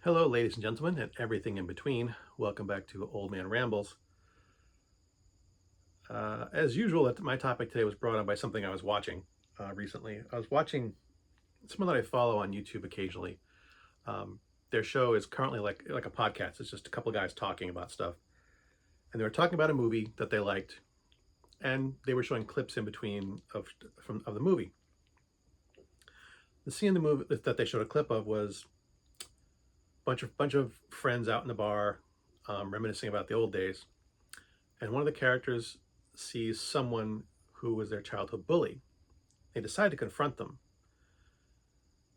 Hello, ladies and gentlemen, and everything in between. Welcome back to Old Man Rambles. As usual, my topic today was brought on by something I was watching recently. I was watching someone that I follow on YouTube occasionally. Their show is currently like a podcast. It's just a couple guys talking about stuff, and they were talking about a movie that they liked, and they were showing clips in between of the movie. The scene in the movie that they showed a clip of was bunch of friends out in the bar, reminiscing about the old days, and one of the characters sees someone who was their childhood bully. They decide to confront them,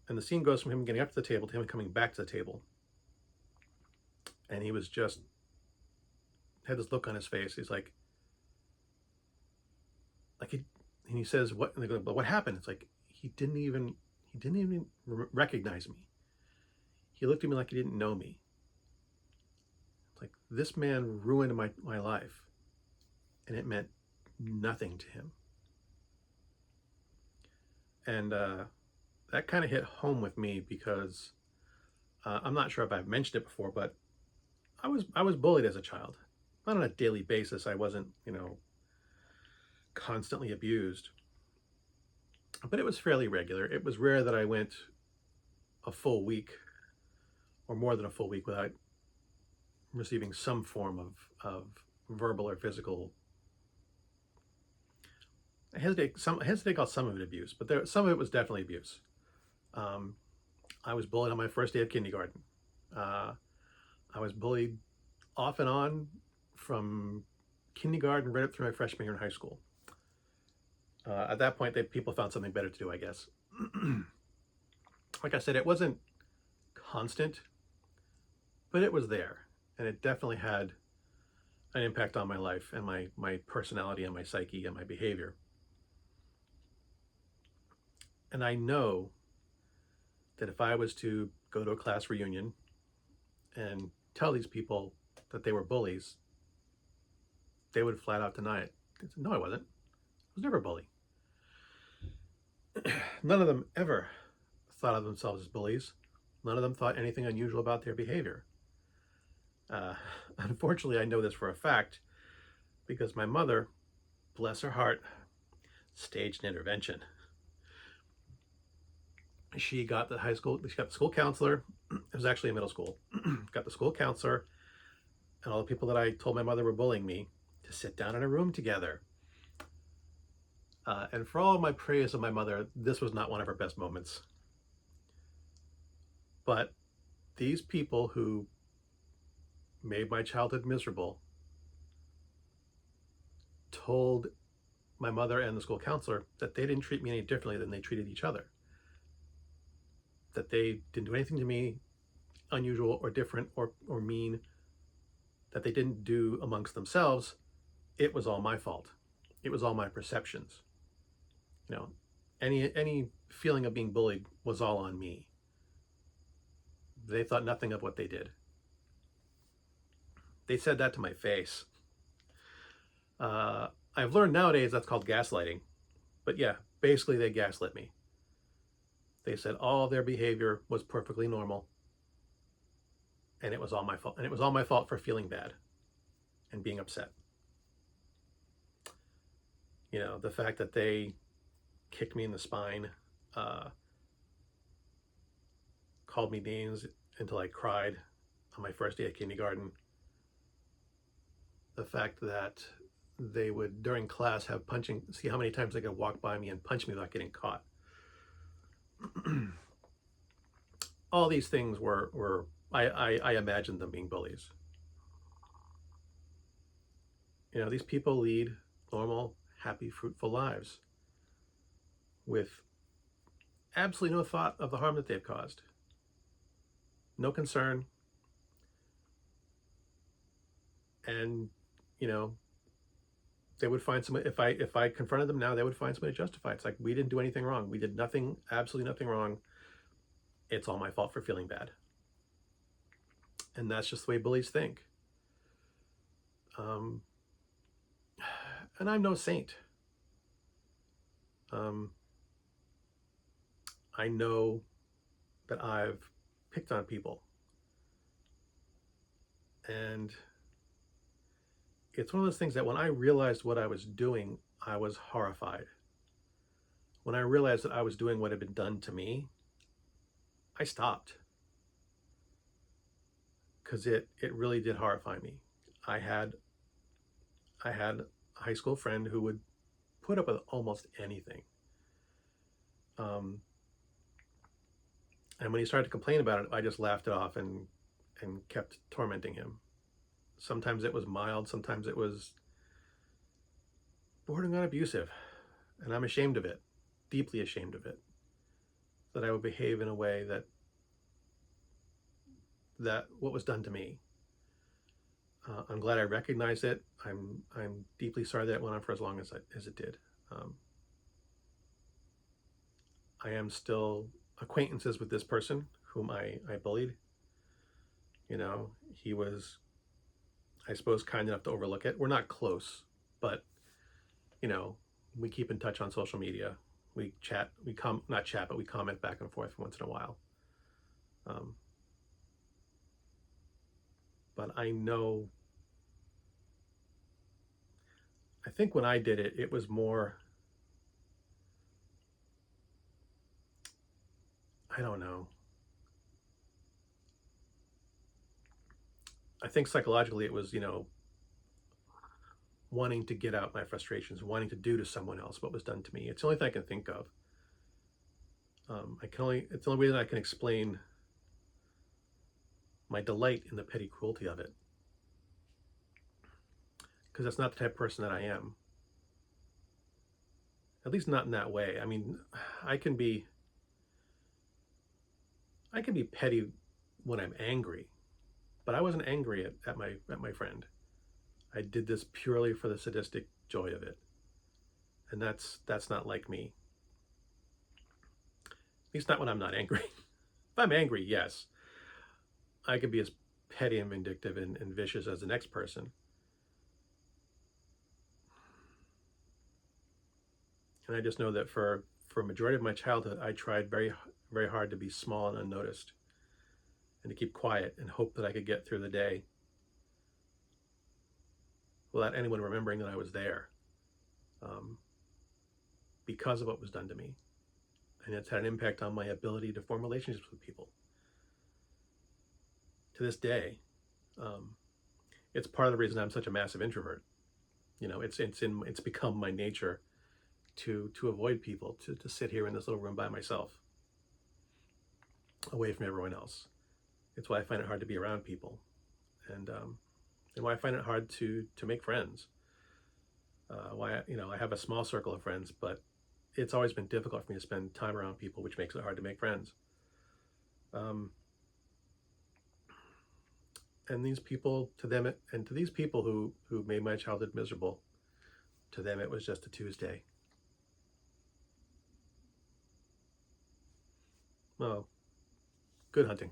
and the scene goes from him getting up to the table to him coming back to the table, and he was just had this look on his face. He's like he and he says, "What?" And they go, "But what happened?" It's like he didn't even recognize me. He looked at me like he didn't know me. It's like this man ruined my life, and it meant nothing to him. And that kind of hit home with me because I'm not sure if I've mentioned it before, but I was bullied as a child. Not on a daily basis. I wasn't, constantly abused, but it was fairly regular. It was rare that I went a full week or more than a full week without receiving some form of verbal or physical. I hesitate to call some of it abuse, but some of it was definitely abuse. Um, I was bullied on my first day of kindergarten. Uh, I was bullied off and on from kindergarten right up through my freshman year in high school. At that point, people found something better to do, I guess. Like I said, it wasn't constant, but it was there, and it definitely had an impact on my life and my personality and my psyche and my behavior. And I know that if I was to go to a class reunion and tell these people that they were bullies, they would flat out deny it. They said, "No, I wasn't. I was never a bully." None of them ever thought of themselves as bullies. None of them thought anything unusual about their behavior. Uh, Unfortunately, I know this for a fact because my mother, bless her heart, staged an intervention. She got the school counselor. It was actually a middle school. Got the school counselor and all the people that I told my mother were bullying me to sit down in a room together. And for all my praise of my mother, this was not one of her best moments. But these people who made my childhood miserable told my mother and the school counselor that they didn't treat me any differently than they treated each other. That they didn't do anything to me unusual or different or mean, that they didn't do amongst themselves. It was all my fault. It was all my perceptions. You know, any feeling of being bullied was all on me. They thought nothing of what they did. They said that to my face. I've learned nowadays that's called gaslighting. But yeah, basically they gaslit me. They said all their behavior was perfectly normal, and it was all my fault. And it was all my fault for feeling bad and being upset. The fact that they kicked me in the spine, uh, called me names until I cried on my first day of kindergarten. The fact that they would, during class, see how many times they could walk by me and punch me without getting caught. All these things I imagined them being bullies. These people lead normal, happy, fruitful lives with absolutely no thought of the harm that they've caused. No concern. And, they would find somebody, if I confronted them now, they would find somebody to justify it. It's like, we didn't do anything wrong. We did nothing, absolutely nothing wrong. It's all my fault for feeling bad. And that's just the way bullies think. And I'm no saint. I know that I've picked on people. And it's one of those things that when I realized what I was doing, I was horrified. When I realized that I was doing what had been done to me, I stopped, because it really did horrify me. I had a high school friend who would put up with almost anything. And when he started to complain about it, I just laughed it off and kept tormenting him. Sometimes it was mild, sometimes it was bordering on abusive. And I'm ashamed of it, deeply ashamed of it, that I would behave in a way that what was done to me. I'm glad I recognized it. I'm deeply sorry that it went on for as long as it did. I am still acquaintances with this person whom I bullied. You know, he was, I suppose, kind enough to overlook it. We're not close, but, you know, we keep in touch on social media. We chat, not chat, but we comment back and forth once in a while. But I know, I think when I did it, it was more, I don't know. I think psychologically it was, wanting to get out my frustrations, wanting to do to someone else what was done to me. It's the only thing I can think of. It's the only way that I can explain my delight in the petty cruelty of it. Because that's not the type of person that I am. At least not in that way. I mean, I can be petty when I'm angry, but I wasn't angry at my friend. I did this purely for the sadistic joy of it. And that's not like me. At least not when I'm not angry. If I'm angry, yes, I could be as petty and vindictive and vicious as the next person. And I just know that for a majority of my childhood, I tried very, very hard to be small and unnoticed, and to keep quiet and hope that I could get through the day without anyone remembering that I was there, because of what was done to me. And it's had an impact on my ability to form relationships with people. To this day, it's part of the reason I'm such a massive introvert. It's become my nature to avoid people, to sit here in this little room by myself, away from everyone else. It's why I find it hard to be around people, and why I find it hard to make friends. Why I have a small circle of friends, but it's always been difficult for me to spend time around people, which makes it hard to make friends. And these people, to these people who made my childhood miserable, to them it was just a Tuesday. Well, good hunting.